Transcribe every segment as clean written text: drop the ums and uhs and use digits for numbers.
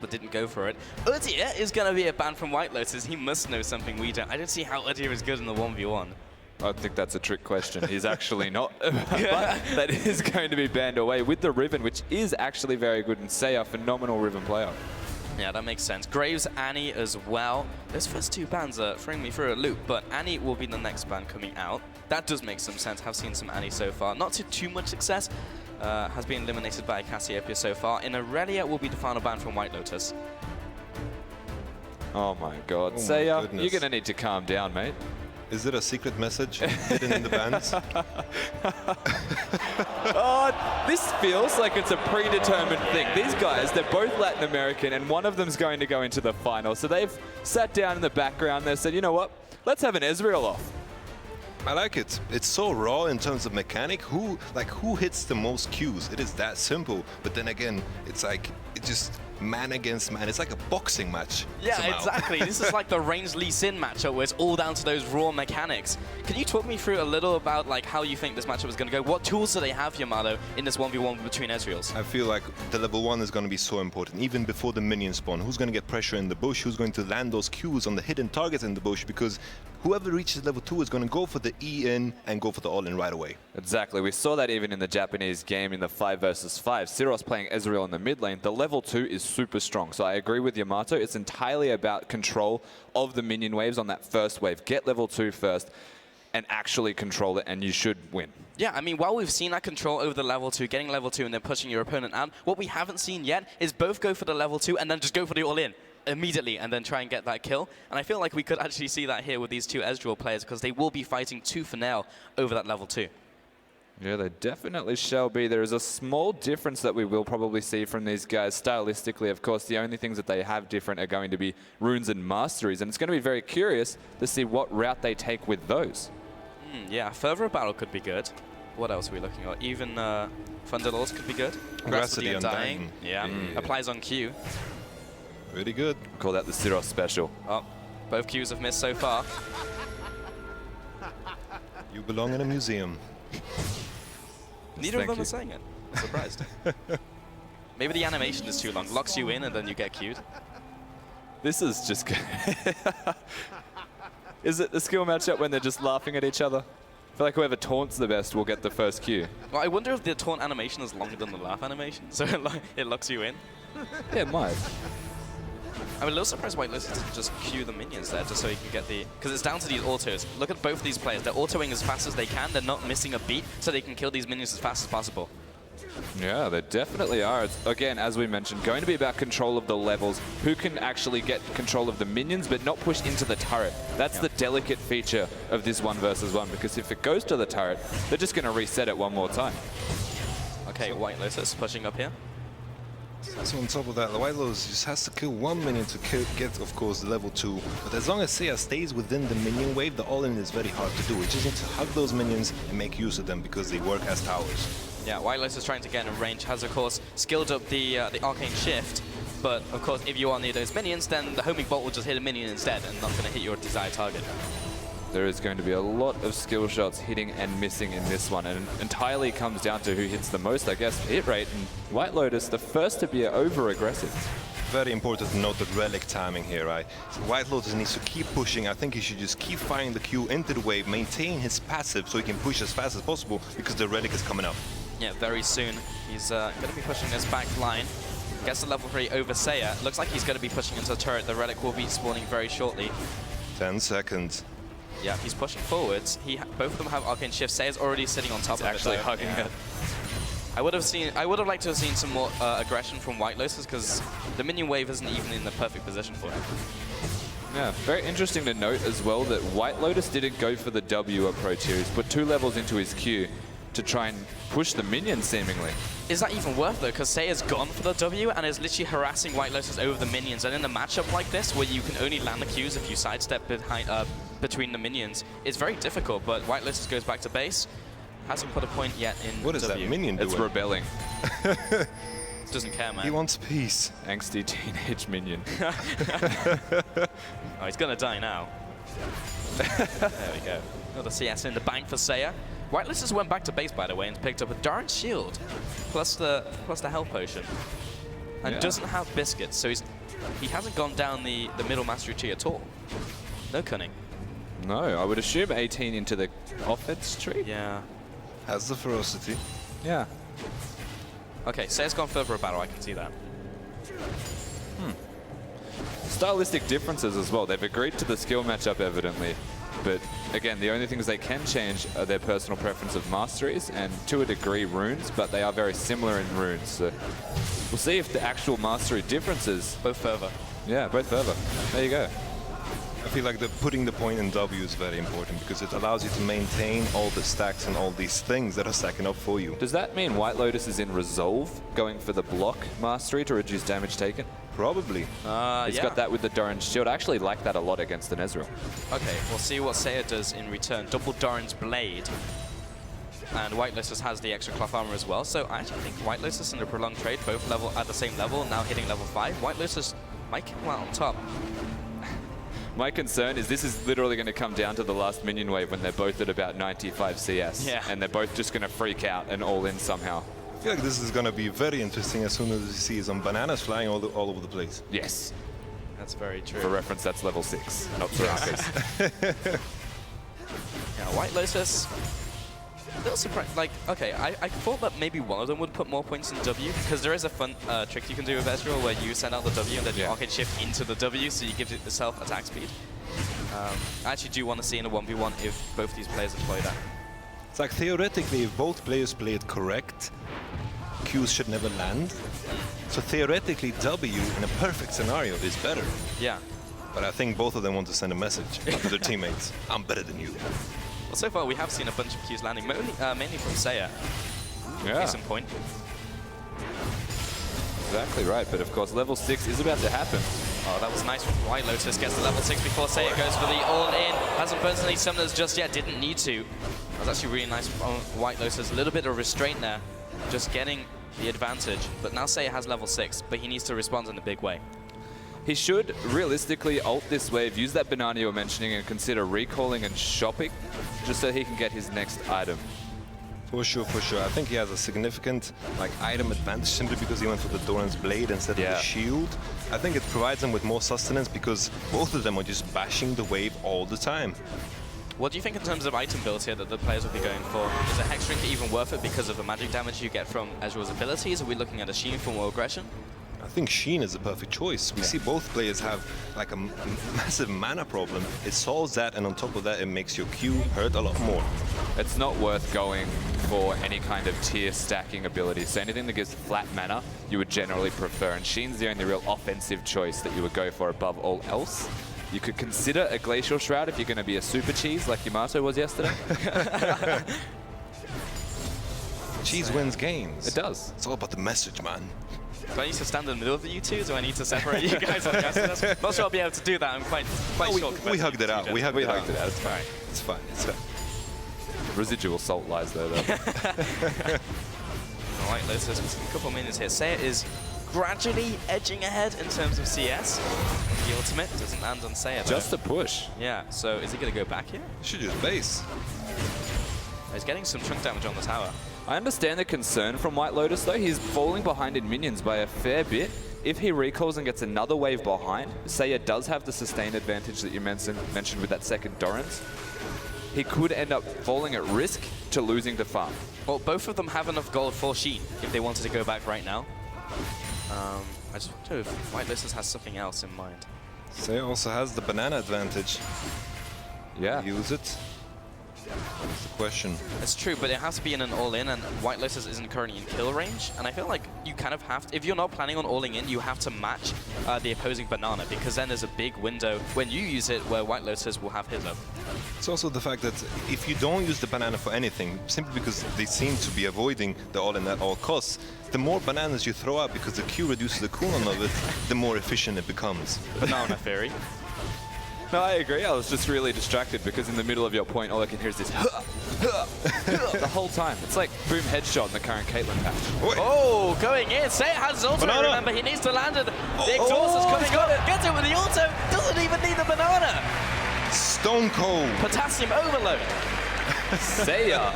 but didn't go for it. Udyr is going to be a ban from WhiteLotus. He must know something we don't. I don't see how Udyr is good in the 1v1. I think that's a trick question. He's actually not. But that is going to be banned away with the Riven, which is actually very good. And Seiya, phenomenal Riven player. Yeah, that makes sense. Graves, Annie as well. Those first two bans are throwing me through a loop, but Annie will be the next ban coming out. That does make some sense. Have seen some Annie so far. Not to too much success. Has been eliminated by Cassiopeia so far. In Aurelia will be the final ban from WhiteLotus. Oh my god. Seiya, you're going to need to calm down, mate. Is it a secret message hidden in the bans? Oh, this feels like it's a predetermined thing. These guys, they're both Latin American, and one of them's going to go into the final. So they've sat down in the background. They said, you know what? Let's have an Ezreal off. I like it. It's so raw in terms of mechanic. Who hits the most Qs? It is that simple. But then again, it's like, it just man against man. It's like a boxing match. Yeah, somehow. Exactly. This is like the Reigns Lee Sin matchup where it's all down to those raw mechanics. Can you talk me through a little about like how you think this matchup is going to go? What tools do they have, Yamato, in this 1v1 between Ezreals? I feel like the level 1 is going to be so important, even before the minion spawn. Who's going to get pressure in the bush? Who's going to land those Qs on the hidden targets in the bush? Because whoever reaches level 2 is going to go for the E-in and go for the all-in right away. Exactly. We saw that even in the Japanese game in the 5 versus 5. Syros playing Ezreal in the mid lane. The level 2 is super strong. So I agree with Yamato. It's entirely about control of the minion waves on that first wave. Get level 2 first and actually control it, and you should win. Yeah, I mean, while we've seen that control over the level 2, getting level 2 and then pushing your opponent out, what we haven't seen yet is both go for the level 2 and then just go for the all-in immediately and then try and get that kill. And I feel like we could actually see that here with these two Ezreal players because they will be fighting tooth and nail over that level 2. Yeah, they definitely shall be. There is a small difference that we will probably see from these guys stylistically. Of course, the only things that they have different are going to be runes and masteries, and it's going to be very curious to see what route they take with those. Yeah, further battle could be good. What else are we looking at? Even Thunderlords could be good. Veracity Undying. Yeah, applies on Q. Really good. Call that the Syros special. Oh, both Qs have missed so far. You belong in a museum. Neither of them are saying it. I'm surprised. Maybe the animation is too long. Locks you in and then you get queued. This is just... Is it the skill matchup when they're just laughing at each other? I feel like whoever taunts the best will get the first Q. Well, I wonder if the taunt animation is longer than the laugh animation, so it locks you in. Yeah, it might. I'm a little surprised WhiteLotus didn't just queue the minions there just so he can get the... Because it's down to these autos. Look at both of these players. They're autoing as fast as they can. They're not missing a beat, so they can kill these minions as fast as possible. Yeah, they definitely are. It's, again, as we mentioned, going to be about control of the levels. Who can actually get control of the minions, but not push into the turret. That's the delicate feature of this 1 versus 1, because if it goes to the turret, they're just going to reset it one more time. Okay, WhiteLotus pushing up here. So on top of that, the WhiteLotus just has to kill 1 minion to get, of course, the level 2. But as long as Seiya stays within the minion wave, the all-in is very hard to do. We just need to hug those minions and make use of them because they work as towers. Yeah, WhiteLotus is trying to get in range, has, of course, skilled up the Arcane Shift. But, of course, if you are near those minions, then the homing bolt will just hit a minion instead and not going to hit your desired target. There is going to be a lot of skill shots hitting and missing in this one, and entirely comes down to who hits the most, I guess, hit rate. And WhiteLotus, the first to be over-aggressive. Very important to note the relic timing here, right? So WhiteLotus needs to keep pushing. I think he should just keep firing the Q into the wave, maintain his passive so he can push as fast as possible because the relic is coming up. Yeah, very soon. He's going to be pushing this back line. Gets the level 3 over Seiya. Looks like he's going to be pushing into the turret. The relic will be spawning very shortly. 10 seconds. Yeah, he's pushing forwards. Both of them have Arcane Shift. Seiya's already sitting on top of it. Actually hugging it. I would have liked to have seen some more aggression from WhiteLotus because the minion wave isn't even in the perfect position for him. Yeah, very interesting to note as well that WhiteLotus didn't go for the W approach here. He's put 2 levels into his Q to try and push the minions, seemingly. Is that even worth though? Because Seiya's gone for the W and is literally harassing WhiteLotus over the minions. And in a matchup like this, where you can only land the Qs if you sidestep behind, between the minions, it's very difficult. But WhiteLotus goes back to base. Hasn't put a point yet in What is W. that minion doing? It's rebelling. Doesn't care, man. He wants peace. Angsty teenage minion. Oh, he's gonna die now. There we go. Another CS in the bank for Seiya. WhiteLotus went back to base, by the way, and picked up a Darn Shield, plus the health potion. and doesn't have biscuits, so he hasn't gone down the middle mastery tree at all. No cunning. No, I would assume 18 into the offense tree. Yeah. Has the ferocity. Yeah. Okay, Seiya's gone further a battle, I can see that. Stylistic differences as well. They've agreed to the skill matchup, evidently. But again, the only things they can change are their personal preference of masteries and, to a degree, runes, but they are very similar in runes. So we'll see if the actual mastery differences... Both further. Yeah, both further. There you go. I feel like putting the point in W is very important because it allows you to maintain all the stacks and all these things that are stacking up for you. Does that mean WhiteLotus is in Resolve, going for the block mastery to reduce damage taken? Probably. He's got that with the Doran's shield. I actually like that a lot against an Ezreal. Okay, we'll see what Seiya does in return. Double Doran's Blade. And WhiteLotus has the extra cloth armor as well, so I actually think WhiteLotus and the prolonged trade both at the same level, now hitting level 5. WhiteLotus might come out on top. My concern is this is literally going to come down to the last minion wave when they're both at about 95 CS. Yeah. And they're both just going to freak out and all in somehow. I feel like this is going to be very interesting as soon as you see some bananas flying all over the place. Yes. That's very true. For reference, that's level 6, not Soraka's. Yeah, WhiteLotus. A little surprised. Like, okay, I thought that maybe one of them would put more points in W, because there is a fun trick you can do with Ezreal where you send out the W and then you arcade shift into the W, so you give it yourself attack speed. I actually do want to see in a 1v1 if both these players employ that. It's like theoretically, if both players play it correct, Qs should never land. So theoretically, W in a perfect scenario is better. Yeah. But I think both of them want to send a message to their teammates. I'm better than you. Well, so far we have seen a bunch of Qs landing, mainly from Seiya. Yeah. Case in point. Exactly right, but of course level 6 is about to happen. Oh, that was nice from WhiteLotus. Gets to level 6 before Seiya goes for the all-in. Hasn't personally summoned us just yet, didn't need to. That was actually really nice from WhiteLotus. A little bit of restraint there, just getting the advantage. But now Seiya has level 6, but he needs to respond in a big way. He should realistically ult this wave, use that banana you were mentioning, and consider recalling and shopping, just so he can get his next item. For sure, for sure. I think he has a significant item advantage simply because he went for the Doran's Blade instead of the shield. I think it provides him with more sustenance because both of them are just bashing the wave all the time. What do you think in terms of item builds here that the players will be going for? Is a Hex Drink even worth it because of the magic damage you get from Ezreal's abilities? Are we looking at a Sheen for more aggression? I think Sheen is the perfect choice. We see both players have a massive mana problem. It solves that, and on top of that, it makes your Q hurt a lot more. It's not worth going for any kind of tier stacking ability. So anything that gives flat mana, you would generally prefer. And Sheen's the only real offensive choice that you would go for above all else. You could consider a Glacial Shroud if you're going to be a super cheese like Yamato was yesterday. Cheese wins games. It does. It's all about the message, man. Do I need to stand in the middle of you two? Do I need to separate you guys? I'm not sure I'll be able to do that. I'm quite short. We hugged it out. We hugged it out. It's fine. It's fine. It's fine. Residual salt lies there, though. Alright, let's just a couple minutes here. Seiya is gradually edging ahead in terms of CS. The ultimate doesn't land on Seiya. Just a push. Yeah, so is he going to go back here? Should just base. He's getting some chunk damage on the tower. I understand the concern from WhiteLotus, though. He's falling behind in minions by a fair bit. If he recalls and gets another wave behind, Seiya does have the sustain advantage that you mentioned with that second Doran's. He could end up falling at risk to losing to farm. Well, both of them have enough gold for Sheen if they wanted to go back right now. I just wonder if WhiteLotus has something else in mind. Seiya also has the banana advantage. Yeah. Use it. That's the question. It's true, but it has to be in an all-in, and WhiteLotus isn't currently in kill range. And I feel like you kind of have to, if you're not planning on all-ing in, you have to match the opposing banana, because then there's a big window when you use it where WhiteLotus will have his up. It's also the fact that if you don't use the banana for anything, simply because they seem to be avoiding the all-in at all costs, the more bananas you throw out because the Q reduces the cooldown of it, the more efficient it becomes. Banana Fairy. No, I agree. I was just really distracted because in the middle of your point, all I can hear is this the whole time. It's like boom headshot in the current Caitlyn patch. Oh, going in. Seiya has his ultimate, remember. He needs to land it. The exhaust is coming up. Gets it with the auto. Doesn't even need the banana. Stone cold. Potassium overload. Seiya,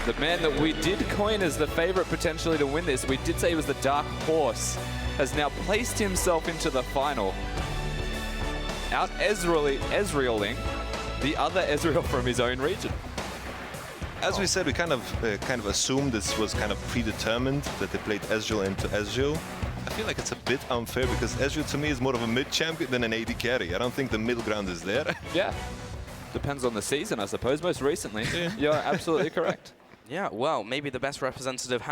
the man that we did coin as the favorite potentially to win this. We did say he was the dark horse has now placed himself into the final, out Ezrealing the other Ezreal from his own region. As we said, we kind of assumed this was kind of predetermined, that they played Ezreal into Ezreal. I feel like it's a bit unfair because Ezreal to me is more of a mid-champion than an AD carry. I don't think the middle ground is there. Yeah. Depends on the season, I suppose. Most recently, you're absolutely correct. Yeah, well, maybe the best representative